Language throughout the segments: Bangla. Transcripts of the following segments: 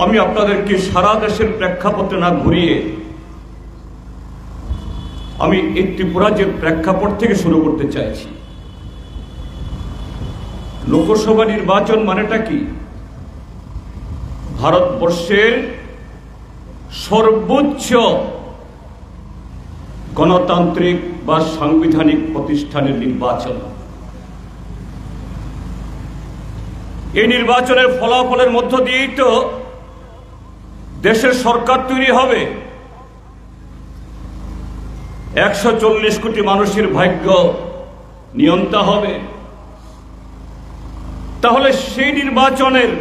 আমি আপনাদেরকে সারা দেশের প্রেক্ষাপটে না ঘুরিয়ে আমি এই ত্রিপুরা যে প্রেক্ষাপট থেকে শুরু করতে চাইছি। লোকসভা নির্বাচন মানেটা কি? ভারতবর্ষের সর্বোচ্চ গণতান্ত্রিক বা সাংবিধানিক প্রতিষ্ঠানের নির্বাচন। এই নির্বাচনের ফলাফলের মধ্য দিয়েই তো দেশের সরকার তৈরি হবে। 140 কোটি মানুষের ভাগ্য নিয়ন্ত্রণ হবে। তাহলে সেই নির্বাচনের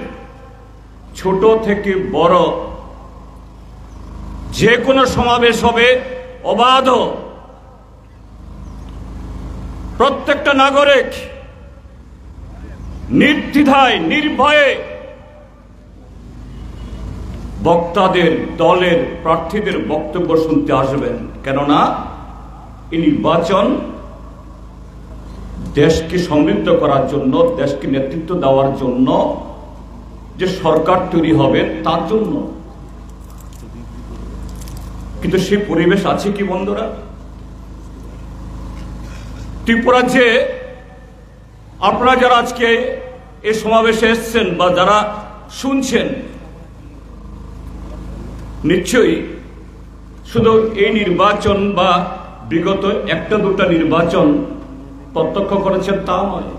ছোট থেকে বড় যে কোনো সমাবেশ হবে অবাধ। প্রত্যেকটা নাগরিক নির্দ্বিধায় নির্ভয়ে বক্তাদের, দলের প্রার্থীদের বক্তব্য শুনতে আসবেন। কেননা এই নির্বাচন দেশকে সমৃদ্ধ করার জন্য, দেশকে নেতৃত্ব দেওয়ার জন্য যে সরকার তৈরি হবে তার জন্য। কিন্তু সেই পরিবেশ আছে কি বন্ধুরা? ত্রিপুরা যে আপনারা যারা আজকে এই সমাবেশে এসছেন বা যারা শুনছেন, নিশ্চয়ই শুধু এই নির্বাচন বা বিগত একটা দুটা নির্বাচন প্রত্যক্ষ করেছেন তা নয়।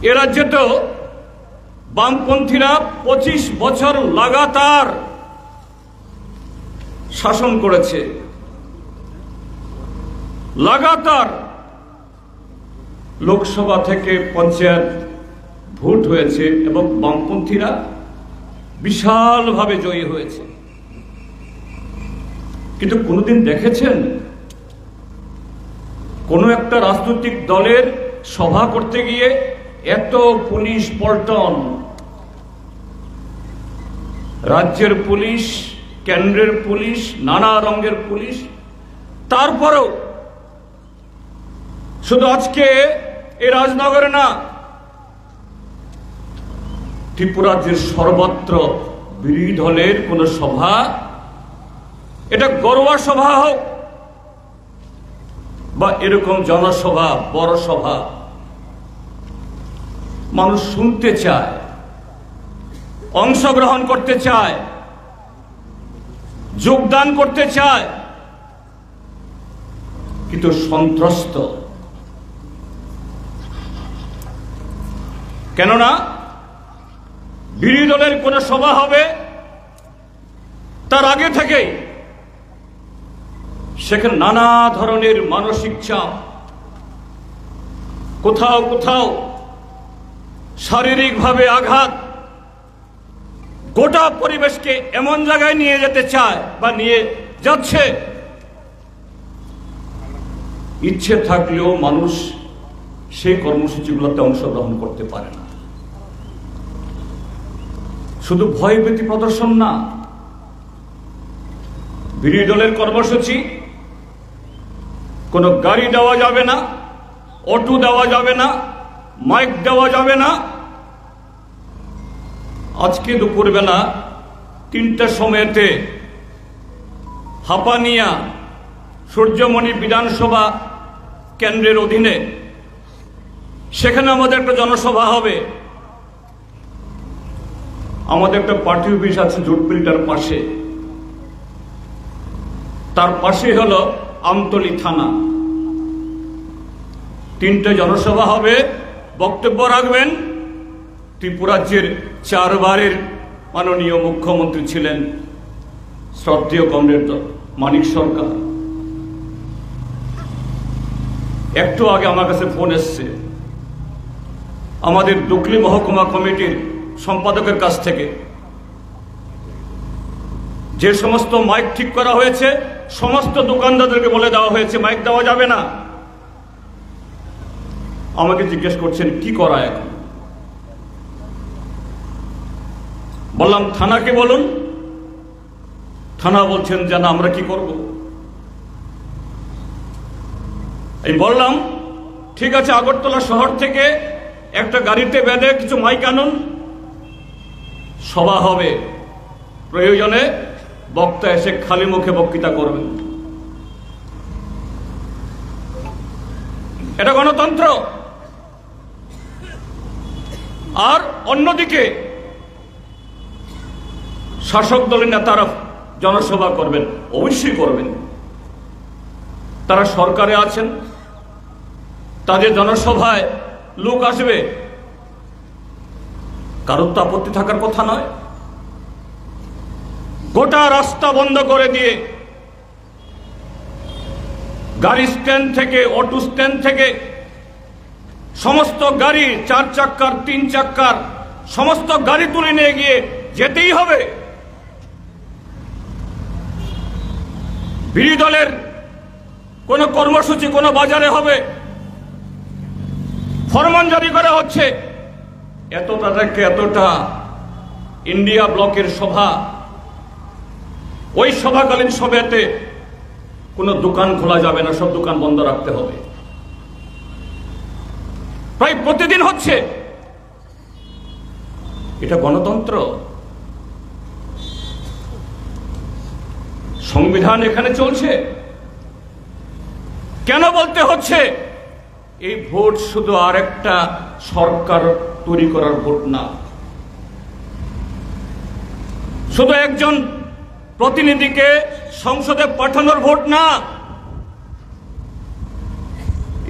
এ রাজ্যে তো বামপন্থীরা 25 বছর লাগাতার শাসন করেছে। লাগাতার লোকসভা থেকে পঞ্চায়েত ভোট হয়েছে এবং বামপন্থীরা বিশালভাবে জয়ী হয়েছে। কিন্তু কোনোদিন দেখেছেন কোনো একটা রাজনৈতিক দলের সভা করতে গিয়ে এত পুলিশ পল্টন? রাজ্যের পুলিশ, কেন্দ্রের পুলিশ, নানা রঙের পুলিশ। তারপরেও শুধু আজকে এই রাজনগরে না, ত্রিপুরা রাজ্যের সর্বত্র বিরোধী দলের কোন সভা, এটা গড়ুয়া সভা হোক বা এরকম জনসভা, বড় সভা, মানুষ শুনতে চায়, অংশগ্রহণ করতে চায়, যোগদান করতে চায়, কিন্তু সন্ত্রস্ত। কেননা বিরোধী দলের কোন সভা হবে তার আগে থেকেই সেখানে নানা ধরনের মানসিক চাপ, কোথাও কোথাও শারীরিকভাবে আঘাত, গোটা পরিবেশকে এমন জায়গায় নিয়ে যেতে চায় বা নিয়ে যাচ্ছে, ইচ্ছে থাকলেও মানুষ সেই কর্মসূচিগুলোতে অংশগ্রহণ করতে পারে না। শুধু ভয়ভীতি প্রদর্শন না, বিরোধী দলের কর্মসূচি কোনো গাড়ি দেওয়া যাবে না, অটো দেওয়া যাবে না, মাইক দেওয়া যাবে না। আজকে দুপুরবেলা 3টার সময়তে হাপানিয়া সূর্যমণি বিধানসভা কেন্দ্রের অধীনে সেখানে আমাদের একটা জনসভা হবে। আমাদের একটা পার্টি অফিস আছে জুটপিলটার পাশে, তার পাশে হলো আমতলী থানা। 3টে জনসভা হবে, বক্তব্য রাখবেন ত্রিপুরা রাজ্যের 4 বারের মাননীয় মুখ্যমন্ত্রী ছিলেন শ্রদ্ধেয় কমরেড মানিক সরকার। একটু আগে আমার কাছে ফোন এসছে আমাদের দুকলি মহকুমা কমিটির সম্পাদকের কাছ থেকে, যে সমস্ত মাইক ঠিক করা হয়েছে সমস্ত দোকানদারদেরকে বলে দেওয়া হয়েছে মাইক দেওয়া যাবে না। আমাকে জিজ্ঞেস করছেন কি করা এখন। বললাম থানাকে বলুন। থানা বলছেন যে না, আমরা কি করব। আমি বললাম ঠিক আছে, আগরতলা শহর থেকে একটা গাড়িতে বেঁধে কিছু মাইক আনুন, সভা হবে, প্রয়োজনে বক্তা এসে খালি মুখে বক্তৃতা করবেন। এটা গণতন্ত্র। আর অন্যদিকে শাসক দলের নেতারা জনসভা করবেন, অবশ্যই করবেন। তারা সরকারে আছেন, তাদের জনসভায় লোক আসবে, কারোর তো আপত্তি থাকার কথা নয়। গোটা রাস্তা বন্ধ করে দিয়ে, গাড়ি স্ট্যান্ড থেকে, অটো স্ট্যান্ড থেকে সমস্ত গাড়ি, 4 চাক্কার 3 চাক্কার সমস্ত গাড়ি তুলে নিয়ে গিয়ে যেতেই হবে। বিরোধী দলের কোন কর্মসূচি কোন বাজারে হবে, ফরমান জারি করা হচ্ছে, এতটা থেকে এতটা ইন্ডিয়া ব্লকের সভা, ওই সভাকালীন সভাতে কোনো দোকান খোলা যাবে না, সব দোকান বন্ধ রাখতে হবে। প্রায় প্রতিদিন হচ্ছে। এটা গণতন্ত্র। সংবিধান এখানে চলছে। কেন বলতে হচ্ছে এই ভোট শুধু আরেকটা সরকার তৈরি করার ভোট না, শুধু একজন প্রতিনিধিকে সংসদে পাঠানোর ভোট না,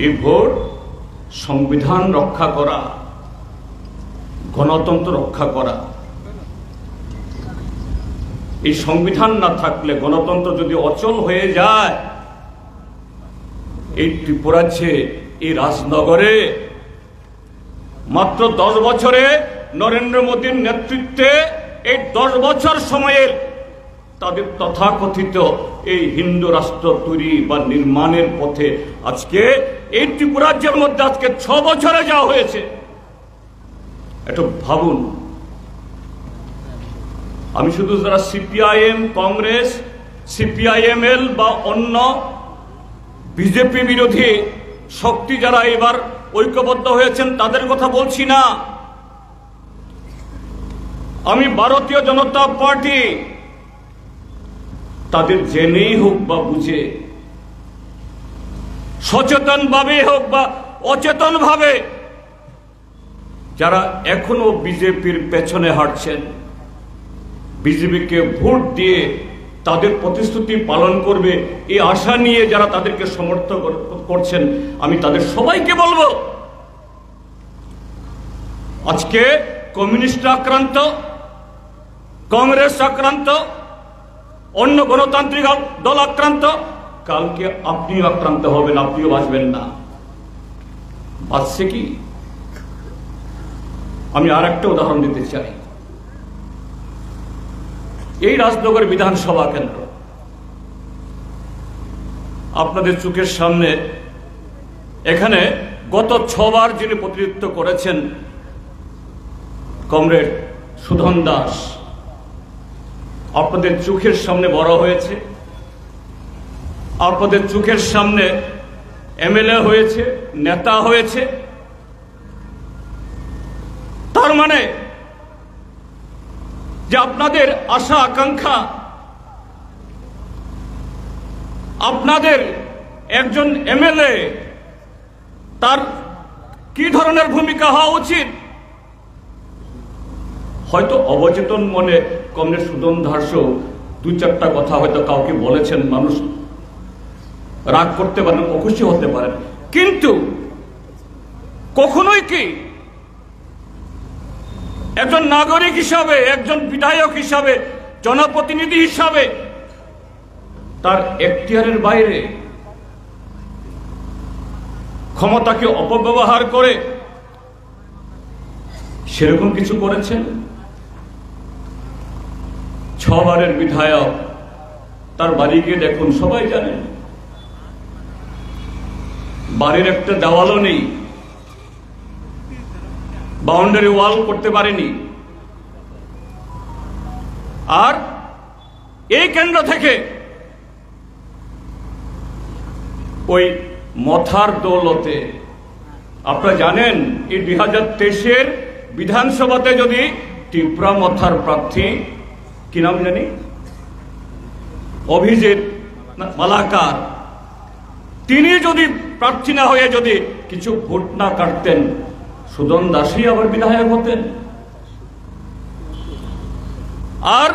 এই ভোট সংবিধান রক্ষা করা, গণতন্ত্র রক্ষা করা। এই সংবিধান না থাকলে, গণতন্ত্র যদি অচল হয়ে যায়, এই ত্রিপুরাজ্যে, এই রাজনগরে মাত্র 10 বছরে নরেন্দ্র মোদীর নেতৃত্বে এই 10 বছর সময়ের তাদের তথাকথিত এই হিন্দু রাষ্ট্র তৈরি বা নির্মাণের পথে আজকে এই ত্রিপুরাজ্যের মধ্যে আজকে 6 বছরে যাওয়া হয়েছে। একটু ভাবুন। আমি শুধু যারা সিপিআইএম, কংগ্রেস, সিপিআইএমএল বা অন্য বিজেপি বিরোধী শক্তি যারা এবার ঐক্যবদ্ধ হয়েছেন তাদের কথা বলছি না। আমি ভারতীয় জনতা পার্টি, তাদের জেনেই হোক বা বুঝে, সচেতন ভাবে হোক বা অচেতন ভাবে, যারা এখনো বিজেপির পেছনে হাঁটছেন, বিজেপিকে ভোট দিয়ে তাদের প্রতিশ্রুতি পালন করবে এই আশা নিয়ে যারা তাদেরকে সমর্থন করছেন, আমি তাদের সবাইকে বলবো, আজকে কমিউনিস্ট আক্রান্ত, কংগ্রেস আক্রান্ত, অন্য গণতান্ত্রিক দল আক্রান্ত, কালকে আপনিও আক্রান্ত হবেন, আপনিও বাঁচবেন না। বাঁচছে কি? আমি আর একটা উদাহরণ দিতে চাই। এই রাজনগর বিধানসভা কেন্দ্র আপনাদের চোখের সামনে, এখানে গত 6 বার যিনি প্রতিনিধিত্ব করেছেন কমরেড সুধন দাস, আপনাদের চোখের সামনে বড় হয়েছে, আপনাদের চোখের সামনে এমএলএ হয়েছে, নেতা হয়েছে। তার মানে যে আপনাদের আশা আকাঙ্ক্ষা, আপনাদের একজন এমএলএ তার কি ধরনের ভূমিকা হওয়া উচিত, হয়তো অবচেতন মনে কমরেড সুধন দাসও 2-4টা কথা হয়তো কাউকে বলেছেন, মানুষ রাগ করতে পারেন, অখুশি হতে পারেন, কিন্তু কখনোই কি একজন নাগরিক হিসাবে, একজন বিধায়ক হিসাবে, জনপ্রতিনিধি হিসাবে তার এখতিয়ারের বাইরে ক্ষমতাকে অপব্যবহার করে সেরকম কিছু করেছেন? 6 বারের বিধায়ক, তার বাড়ি গিয়ে দেখুন, সবাই জানেন, বাড়ির একটা দেওয়ালও নেই, বাউন্ডারি ওয়াল করতে পারেনি। আর এই কেন্দ্র থেকে ওই মথার দৌলতে, আপনারা জানেন এই 2023-এর বিধানসভাতে যদি টিপরামথার প্রার্থী কি নাম জানি, অভিজিৎ মালাকার, তিনি যদি প্রার্থী না হয়ে যদি কিছু ভোট না কাটতেন, সুদন দাসই আবার বিধায়ক হতেন। আর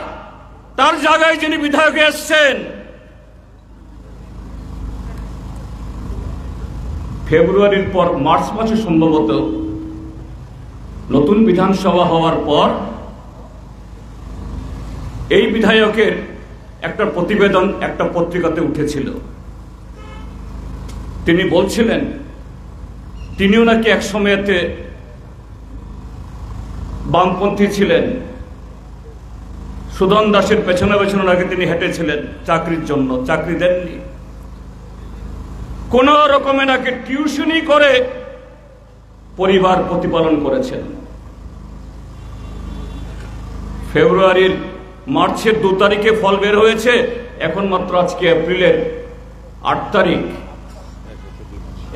তার জায়গায় যিনি বিধায়ক এসছেন, ফেব্রুয়ারির পর মার্চ মাসে সম্ভবত নতুন বিধানসভা হওয়ার পর এই বিধায়কের একটা প্রতিবেদন একটা পত্রিকাতে উঠেছিল। তিনি বলছিলেন তিনিও নাকি এক সময়েতে বামপন্থী ছিলেন, সুদন দাসের পেছনে পেছনে নাকি তিনি হেঁটেছিলেন চাকরির জন্য, চাকরি দেননি, কোন রকমে নাকি টিউশনি করে পরিবার প্রতিপালন করেছেন। ফেব্রুয়ারির মার্চের 2 তারিখে ফল বের হয়েছে, এখন মাত্র আজকে এপ্রিলের 8 তারিখ,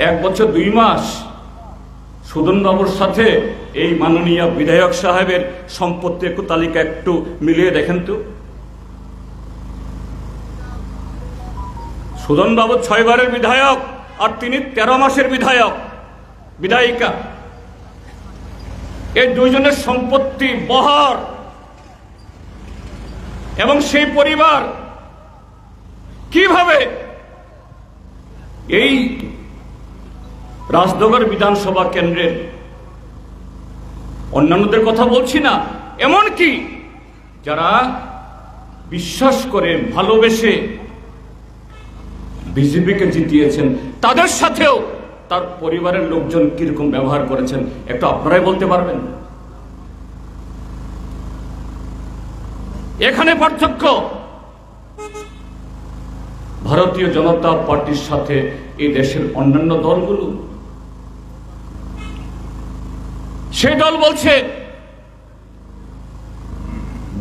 1 বছর 2 মাস। সুদন বাবুর সাথে এই মাননীয় বিধায়ক সাহেবের সম্পত্তি একটু তালিকা একটু মিলিয়ে দেখেন তো। সুদন বাবু 6 বারের বিধায়ক আর তিনি 13 মাসের বিধায়ক বিধায়িকা। এই দুইজনের সম্পত্তি বহর, এবং সেই পরিবার কিভাবে এই রাজনগর বিধানসভা কেন্দ্রের, অন্যান্যদের কথা বলছি না, এমনকি যারা বিশ্বাস করে ভালোবেসে বিজেপিকে জিতিয়েছেন, তাদের সাথেও তার পরিবারের লোকজন কিরকম ব্যবহার করেছেন একটু আপনারাই বলতে পারবেন। এখানে পার্থক্য ভারতীয় জনতা পার্টির সাথে এই দেশের অন্যান্য দলগুলো। সেই দল বলছে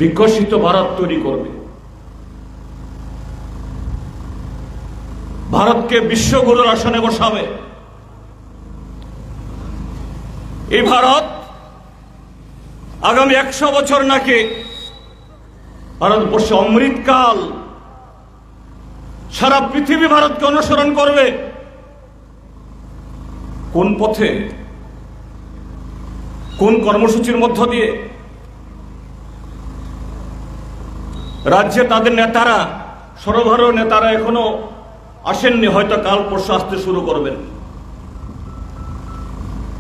বিকশিত ভারত তৈরি করবে, ভারতকে বিশ্বগুরুর আসনে বসাবে। এই ভারত আগামী 100 বছর নাকি ভারতবর্ষে অমৃতকাল, সারা পৃথিবী ভারতকে অনুসরণ করবে। কোন পথে, কোন কর্মসূচির মধ্য দিয়ে? রাজ্যে তাদের নেতারা, সর্বভারতীয় নেতারা এখনো আসেননি, হয়তো কাল পরশু আসতে শুরু করবেন।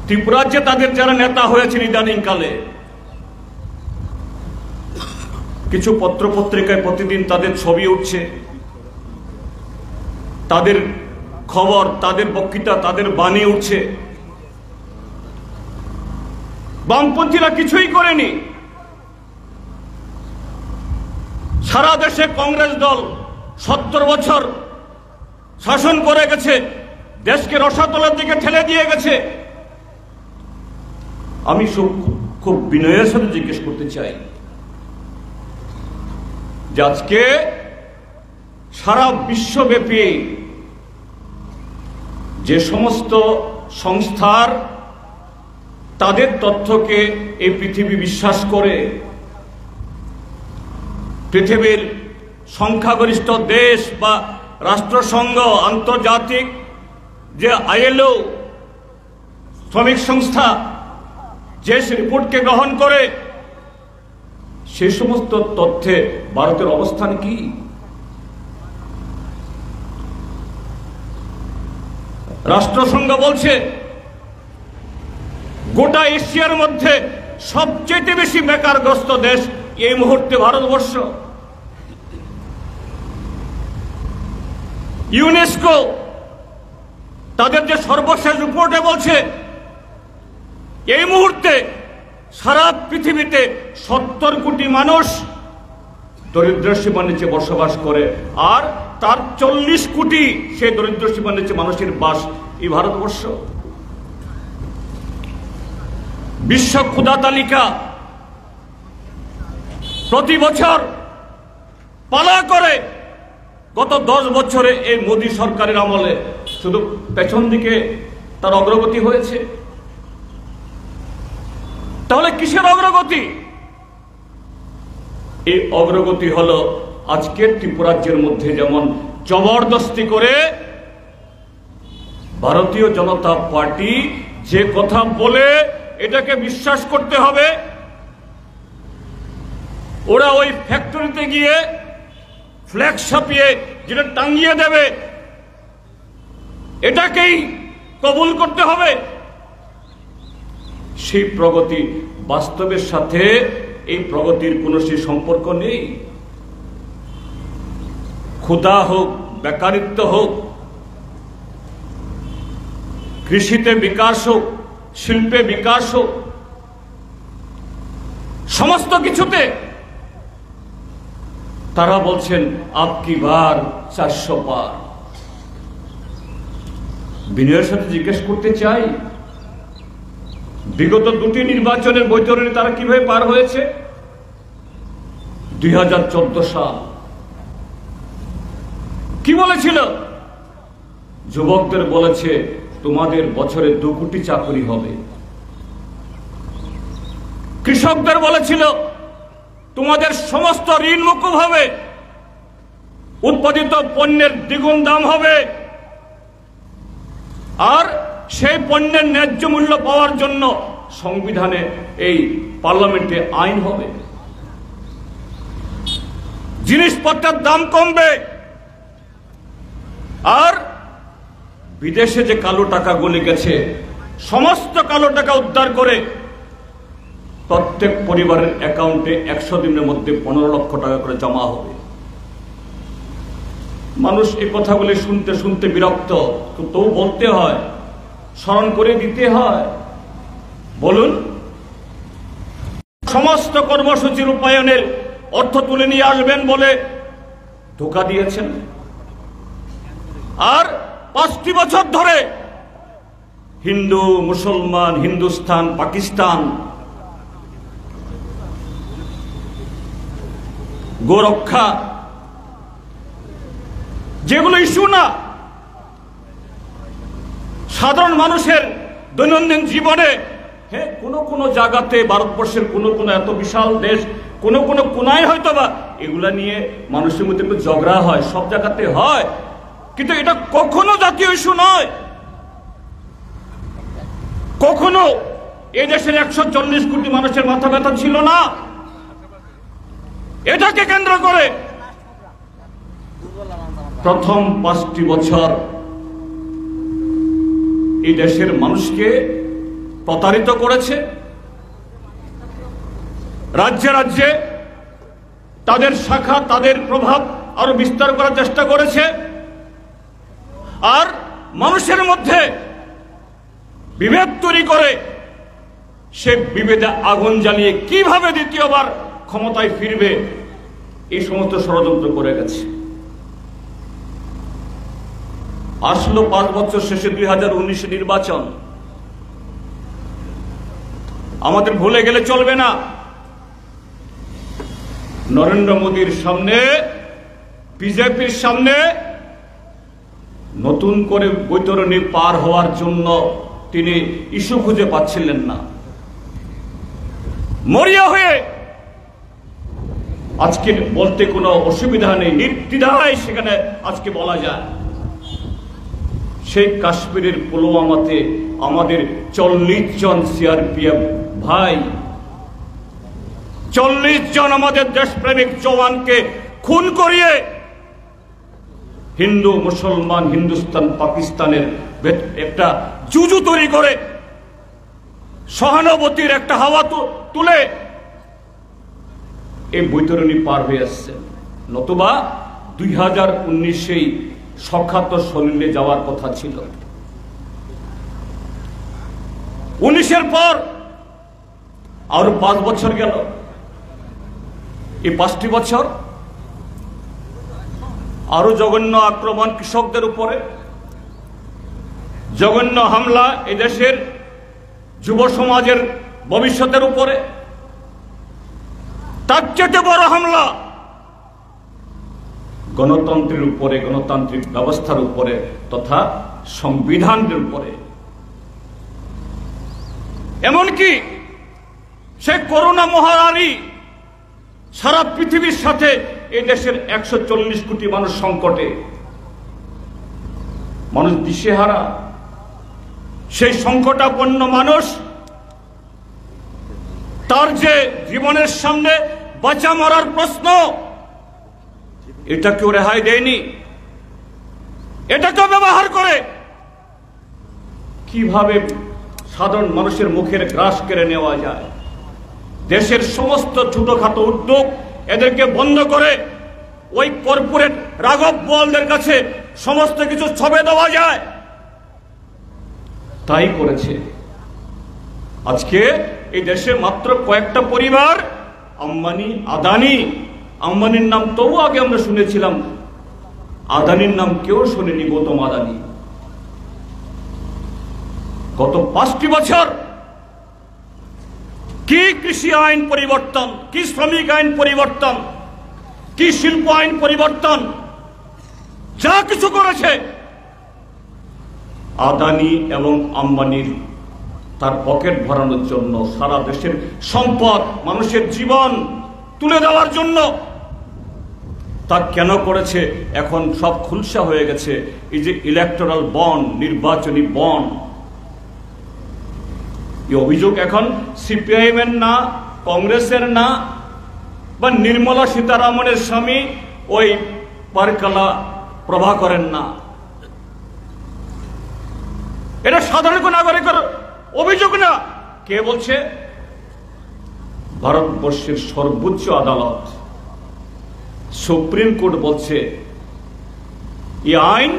ত্রিপুরাজ্যে তাদের যারা নেতা হয়েছেন ইদানিংকালে, কিছু পত্র পত্রিকায় প্রতিদিন তাদের ছবি উঠছে, তাদের খবর, তাদের বক্তৃতা, তাদের বাণী উঠছে। বামপন্থীরা কিছুই করেনি। সারা দেশে কংগ্রেস দল 70 বছর শাসন করে গেছে, দেশকে রসাতলের দিকে ঠেলে দিয়ে গেছে। আমি খুব বিনয়ের সাথে জিজ্ঞেস করতে চাই যে আজকে সারা বিশ্বব্যাপী যে সমস্ত সংস্থার তাদের তথ্যকে এই পৃথিবী বিশ্বাস করে, পৃথিবীর সংখ্যাগরিষ্ঠ দেশ বা রাষ্ট্রসংঘ, আন্তর্জাতিক যে ILO শ্রমিক সংস্থা যে রিপোর্টকে গ্রহণ করে, সে সমস্ত তথ্যে ভারতের অবস্থান কি? রাষ্ট্রসংঘ বলছে গোটা এশিয়ার মধ্যে সবচেয়ে বেশি বেকারগ্রস্ত দেশ এই মুহূর্তে ভারতবর্ষ। ইউনেস্কো তাদের যে সর্বশেষ রিপোর্টে বলছে এই মুহূর্তে সারা পৃথিবীতে 70 কোটি মানুষ দরিদ্র সীমার নিচে বসবাস করে, আর তার 40 কোটি সেই দরিদ্র সীমার নিচে মানুষের বাস এই ভারতবর্ষ। বিশ্ব ক্ষুধা তালিকা প্রতি বছর পালা করে গত 10 বছরে এই মোদী সরকারের আমলে শুধু পেছন দিকে তার অগ্রগতি হয়েছে। তাহলে কিসের অগ্রগতি? এই অগ্রগতি হলো আজকের ত্রিপুরাজ্যের মধ্যে যেমন জবরদস্তি করে ভারতীয় জনতা পার্টি যে কথা বলে এটাকে বিশ্বাস করতে হবে, ওরা ওই ফ্যাক্টরিতে গিয়ে ফ্ল্যাগ ছাপিয়ে যেটা টাঙিয়ে দেবে এটাকেই কবুল করতে হবে। সেই প্রগতি বাস্তবের সাথে এই প্রগতির কোনো সেই সম্পর্ক নেই। ক্ষুধা হোক, বেকারিত্ব হোক, কৃষিতে বিকাশ হোক, শিল্পে বিকাশ হোক, সমস্ত কিছুতে তারা বলছেন আপকি বার 400 পার। বিনয়ের সাথে জিজ্ঞেস করতে চাই, বিগত দুটি নির্বাচনের বৈতরণী তারা কিভাবে পার হয়েছে? 2014 সাল কি বলেছিল? যুবকদের বলেছে তোমাদের বছরে 2 কোটি চাকরি হবে। কৃষকদের বলেছিল তোমাদের সমস্ত ঋণ মুকুব হবে, উৎপাদিত পণ্যের দ্বিগুণ দাম হবে, আর সেই পণ্যের ন্যায্য মূল্য পাওয়ার জন্য সংবিধানে এই পার্লামেন্টে আইন হবে, জিনিসপত্রের দাম কমবে, আর বিদেশে যে কালো টাকা গলে গেছে সমস্ত কালো টাকা উদ্ধার করে প্রত্যেক পরিবারের অ্যাকাউন্টে 100 দিনের মধ্যে 15 লক্ষ টাকা করে জমা হবে। মানুষ এই কথাগুলি শুনতে শুনতে বিরক্ত, তো বলতে হয়, স্মরণ করে দিতে হয়। বলুন, সমস্ত কর্মসূচি রূপায়ণের অর্থ তুলে নিয়ে আসবেন বলে ধোঁকা দিয়েছেন, আর 5টি বছর ধরে হিন্দু, মুসলমান, হিন্দুস্তান, পাকিস্তান, গোরক্ষা, যেগুলো ইস্যু না, সাধারণ মানুষের দৈনন্দিন জীবনে, হ্যাঁ, কোনো জায়গাতে ভারতবর্ষের কোনো এত বিশাল দেশ কোনো কোনায় হয়তো বা এগুলা নিয়ে মানুষের মধ্যে একটু ঝগড়া হয়, সব জায়গাতে হয়, কিন্তু এটা কখনো জাতীয় ইস্যু নয়। কখনো এই দেশের 140 কোটি মানুষের মাথা ব্যথা ছিল না। এটাকে কেন্দ্র করে প্রথম 5টি বছর এই দেশের মানুষকে প্রতারিত করেছে। রাজ্যে রাজ্যে তাদের শাখা, তাদের প্রভাব আরো বিস্তার করার চেষ্টা করেছে, আর মানুষের মধ্যে বিভেদ তৈরি করে সে বিভেদে আগুন জ্বালিয়ে কিভাবে দ্বিতীয়বার ক্ষমতায় ফিরবে এই সমস্ত ষড়যন্ত্র করে গেছে। আসলো 5 বছর শেষে 2019 নির্বাচন। আমাদের ভুলে গেলে চলবে না, নরেন্দ্র মোদীর সামনে, বিজেপির সামনে নতুন করে বৈতরণী পার হওয়ার জন্য তিনি ইস্যু খুঁজে পাচ্ছিলেন না। মরিয়া হয়ে আজকে বলতে কোনো অসুবিধা নেই, নির্দ্বিধায় সেখানে আজকে বলা যায়। সেই কাশ্মীরের পুলওয়ামাতে আমাদের 40 জন সিআরপিএফ ভাই, 40 জন আমাদের দেশপ্রেমিক জওয়ানকে খুন করিয়ে হিন্দু, মুসলমান, হিন্দুস্তান, পাকিস্তানের একটা জুজু তৈরি করে সহানুভূতির একটা হাওয়া তুলে এই বৈতরণী পার হয়ে আসছে। নতুবা 2019 সখাত সলিলে যাওয়ার কথা ছিল। 19-এর পর আরো 5 বছর গেল। এই 5টি বছর আরো জঘন্য আক্রমণ কৃষকদের উপরে, জঘন্য হামলা এদেশের যুব সমাজের ভবিষ্যতের উপরে, তার চেয়ে বড় হামলা গণতন্ত্রের উপরে, গণতান্ত্রিক ব্যবস্থার উপরে তথা সংবিধানের উপরে। এমনকি সে করোনা মহামারী সারা পৃথিবীর সাথে এই দেশের 140 কোটি মানুষ সংকটে, মানুষ দিশেহারা। সেই সংকটাপন্ন মানুষ তার যে জীবনের সামনে বাঁচা মরার প্রশ্ন, এটা কেউ রেহাই দেয়নি। এটাকে ব্যবহার করে কিভাবে সাধারণ মানুষের মুখের গ্রাস কেড়ে নেওয়া যায়। দেশের সমস্ত ছোটখাটো উদ্যোগ এদেরকে বন্ধ করে ওই কর্পোরেট রাঘব বোয়ালদের কাছে সমস্ত কিছু ছবে দেওয়া যায়, তাই করেছে। আজকে এই দেশে মাত্র কয়েকটা পরিবার, আম্বানি, আদানি। আম্বানির নাম তবু আগে আমরা শুনেছিলাম, আদানির নাম কেউ শুনেনি। গৌতম আদানি গত 5টি বছর কি কৃষি আইন পরিবর্তন, কি শ্রমিক আইন পরিবর্তন, কি শিল্প আইন পরিবর্তন, যা কিছু করেছে আদানি এবং আম্বানির তার পকেট ভরানোর জন্য, সারা দেশের সম্পদ, মানুষের জীবন তুলে দেওয়ার জন্য। তা কেন করেছে এখন সব খুলসা হয়ে গেছে। এই যে ইলেকটোরাল বন্ড, নির্বাচনী বন্ড, এই অভিযোগ এখন সিপিআইএম এর না, কংগ্রেসের না, বা নির্মলা সীতারামনের স্বামী ওই পারকালা প্রভাকরের না। এটা সাধারণ নাগরিকের অভিযোগ না। কে বলছে? ভারতবর্ষের সর্বোচ্চ আদালত সুপ্রিম কোর্ট বলছে এই আইন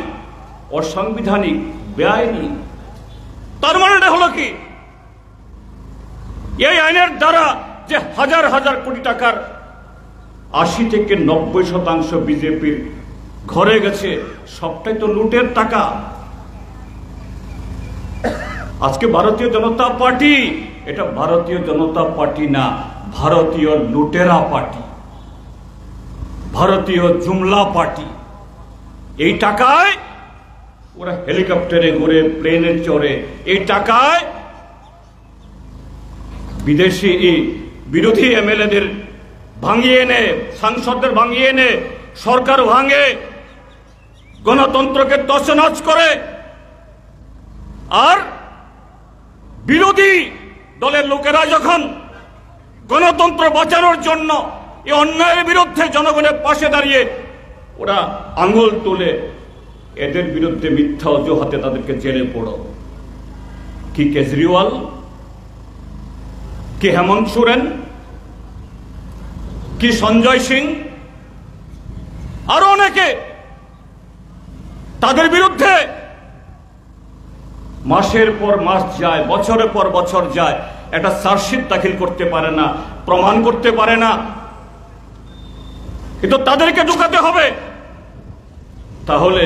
অসাংবিধানিক, বেআইনি। তার মানে এটা হলো কি? এই আইনের দ্বারা যে হাজার হাজার কোটি টাকার 80 থেকে 90% বিজেপির ঘরে গেছে, সবটাই তো লুটের টাকা। আজকে ভারতীয় জনতা পার্টি, এটা ভারতীয় জনতা পার্টি না, ভারতীয় লুটেরা পার্টি, ভারতীয় জুমলা পার্টি। এই টাকায় ওরা হেলিকপ্টারে ঘুরে, প্লেনে চড়ে, এই টাকায় বিদেশি বিরোধী এমএলএদের ভাঙিয়ে এনে, সাংসদদের ভাঙিয়ে এনে সরকার ভাঙে, গণতন্ত্রকে তছনছ করে। আর বিরোধী দলের লোকেরা যখন গণতন্ত্র বাঁচানোর জন্য এই অন্যায়ের বিরুদ্ধে জনগণের পাশে দাঁড়িয়ে ওরা আঙুল তুলে, এদের বিরুদ্ধে মিথ্যা অজুহাতে তাদেরকে জেলে পড়ো। কি কেজরিওয়াল, কি হেমন্ত সোরেন, কি সঞ্জয় সিং, আরো অনেকে, তাদের বিরুদ্ধে মাসের পর মাস যায়, বছরের পর বছর যায়, একটা চার্জশিট দাখিল করতে পারে না, প্রমাণ করতে পারে না। কিন্তু তাদেরকে ঢুকাতে হবে। তাহলে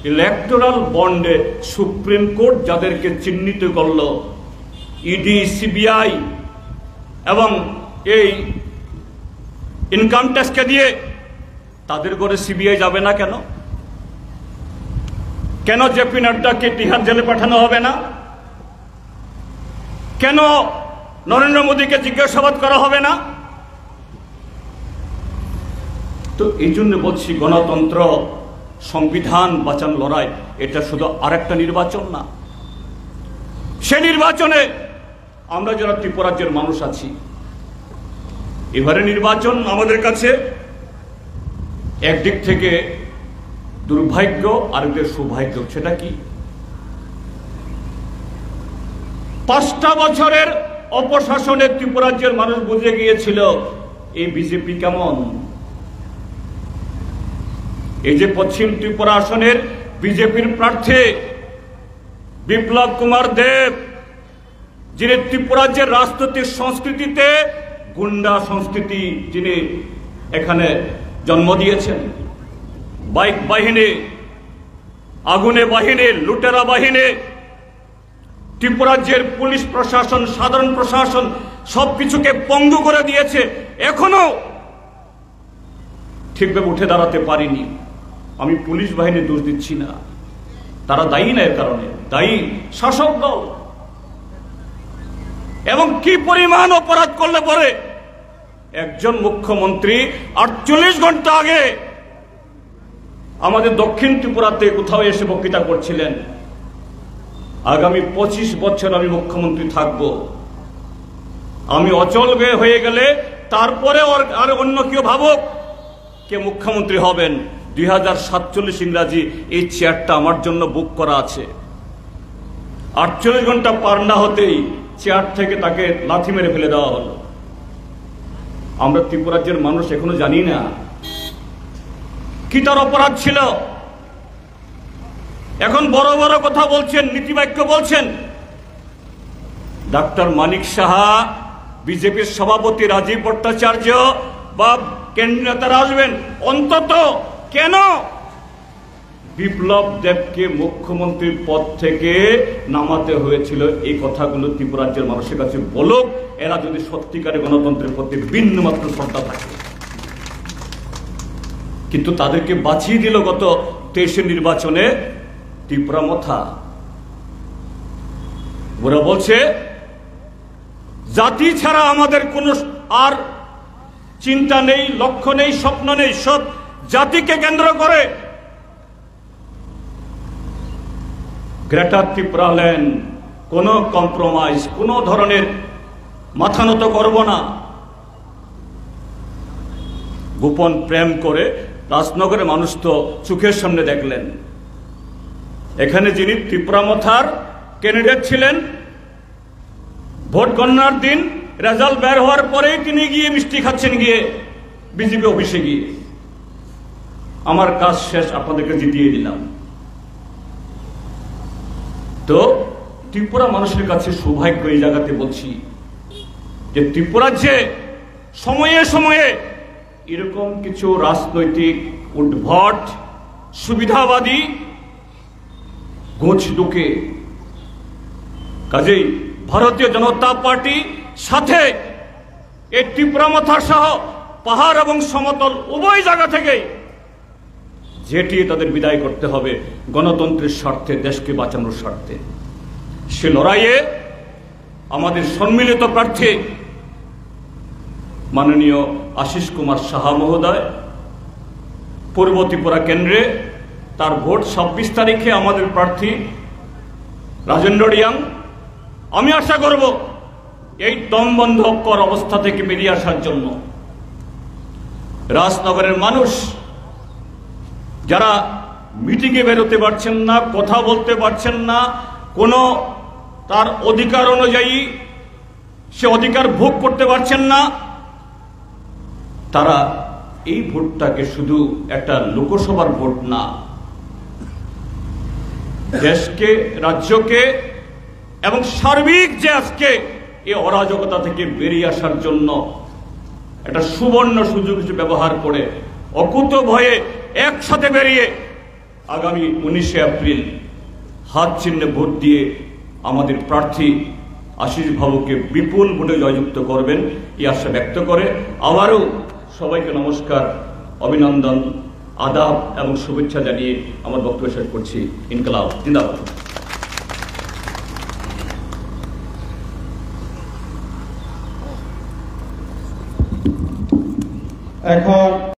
ইলেকটোরাল বন্ডে সুপ্রিম কোর্ট যাদেরকে চিহ্নিত করলো, ইডি, সিবিআই এবং এই ইনকাম ট্যাক্সকে দিয়ে, তাদের ঘরে সিবিআই যাবে না কেন? কেন জেপি নাড্ডাকে তিহার জেলে পাঠানো হবে না? কেন নরেন্দ্র মোদীকে জিজ্ঞাসাবাদ করা হবে না? তো এই জন্য বলছি, গণতন্ত্র, সংবিধান বাঁচানো লড়াই, এটা শুধু আরেকটা নির্বাচন না। সে নির্বাচনে আমরা যারা ত্রিপুরাজ্যের মানুষ আছি, এবারে নির্বাচন আমাদের কাছে একদিক থেকে দুর্ভাগ্য, আরেকদিকে সৌভাগ্য। সেটা কি? 5টা বছরের অপশাসনে ত্রিপুরাজ্যের মানুষ বুঝে গিয়েছিল এই বিজেপি কেমন। এই যে পশ্চিম ত্রিপুরা আসনের বিজেপির প্রার্থী বিপ্লব কুমার দেব, যিনি ত্রিপুরাজ্যের রাজনৈতিক সংস্কৃতিতে গুন্ডা সংস্কৃতি যিনি এখানে জন্ম দিয়েছেন, বাইক বাহিনী, আগুনে বাহিনী, লুটেরা বাহিনী, ত্রিপুরাজ্যের পুলিশ প্রশাসন, সাধারণ প্রশাসন সবকিছুকে পঙ্গু করে দিয়েছে। এখনো ঠিকভাবে উঠে দাঁড়াতে পারিনি। আমি পুলিশ বাহিনী দোষ দিচ্ছি না, তারা দায়ী না, এর কারণে দায়ী শাসক দল। এবং কি পরিমাণ অপরাধ করলে পরে একজন মুখ্যমন্ত্রী 48 ঘন্টা আগে আমাদের দক্ষিণ ত্রিপুরাতে কোথাও এসে বক্তৃতা করছিলেন, আগামী 25 বছর আমি মুখ্যমন্ত্রী থাকব, আমি অচল হয়ে গেলে তারপরে আর অন্য কেউ ভাবুক কে মুখ্যমন্ত্রী হবেন, 2047 ইংরাজি এই চেয়ারটা আমার জন্য বুক করা আছে। 48 ঘন্টা পার না হতেই চেয়ার থেকে তাকে লাথি মেরে ফেলে দেওয়া হলো। আমরা ত্রিপুরাজ্যের মানুষ এখনো জানি না কি তার অপরাধ ছিল। এখন বড় বড় কথা বলছেন, নীতিবাক্য বলছেন। ডাক্তার মানিক সাহা, বিজেপির সভাপতি রাজীব ভট্টাচার্য বা কেন্দ্রীয় নেতারা আসবেন, অন্তত কেন বিপ্লব দেবকে মুখ্যমন্ত্রীর পদ থেকে নামাতে হয়েছিল এই কথাগুলো ত্রিপুরাজ্যের মানুষের কাছে বলুক, এরা যদি সত্যিকারের গণতন্ত্রের প্রতি বিন্দুমাত্র শ্রদ্ধা থাকে। কিন্তু তাদেরকে বাঁচিয়ে দিল গত 23 নির্বাচনে ত্রিপুরা মথা। ওরা বলছে জাতি ছাড়া আমাদের কোনো আর চিন্তা নেই, লক্ষ্য নেই, স্বপ্ন নেই, সব জাতিকে কেন্দ্র করে। গ্রেটার ত্রিপুরা ল্যান্ড, কোনো কম্প্রোমাইজ, কোনো ধরনের মাথা নত করব না। গোপন প্রেম করে রাজনগরের মানুষ তো চোখের সামনে দেখলেন। এখানে যিনি ত্রিপুরা মথার ক্যান্ডিডেট ছিলেন, ভোট গণনার দিন রেজাল্ট বের হওয়ার পরেই তিনি গিয়ে মিষ্টি খাচ্ছেন গিয়ে বিজেপি অফিসে গিয়ে, আমার কাজ শেষ, আপনাদেরকে জিতিয়ে দিলাম। তো ত্রিপুরা মানুষের কাছে সৌভাগ্য এই জায়গাতে বলছি যে ত্রিপুরার যে সময়ে সময়ে এরকম কিছু রাজনৈতিক উদ্ভট সুবিধাবাদী গোছ ঢুকে, কাজেই ভারতীয় জনতা পার্টি সাথে এই ত্রিপুরা মাথা সহ পাহাড় এবং সমতল উভয় জায়গা থেকেই ঝেঁটিয়ে তাদের বিদায় করতে হবে গণতন্ত্রের স্বার্থে, দেশকে বাঁচানোর স্বার্থে। সে লড়াইয়ে আমাদের সম্মিলিত প্রার্থী মাননীয় আশিস কুমার সাহা মহোদয় পূর্ব ত্রিপুরা কেন্দ্রে, তার ভোট 26 তারিখে আমাদের প্রার্থী রাজেন্দ্র রিয়াং। আমি আশা করব এই দমবন্ধকর অবস্থা থেকে বেরিয়ে আসার জন্য রাজনগরের মানুষ যারা মিটিংয়ে বেরোতে পারছেন না, কথা বলতে পারছেন না, কোনো তার অধিকার অনুযায়ী সে অধিকার ভোগ করতে পারছেন না, তারা এই ভোটটাকে শুধু একটা লোকসভার ভোট না, দেশকে, রাজ্যকে এবং সার্বিক যে আজকে এই অরাজকতা থেকে বেরিয়ে আসার জন্য একটা সুবর্ণ সুযোগ হিসেবে ব্যবহার করে অকুত ভয়ে একসাথে বেরিয়ে আগামী 19 এপ্রিল হাত চিহ্নে ভোট দিয়ে আমাদের প্রার্থী আশিস বাবুকে বিপুল ভোটে জয়যুক্ত করবেন এই আশা ব্যক্ত করে আবারও সবাইকে নমস্কার, অভিনন্দন, আদাব এবং শুভেচ্ছা জানিয়ে আমার বক্তব্য শেষ করছি। ইনকলাব জিন্দাবাদ। এখন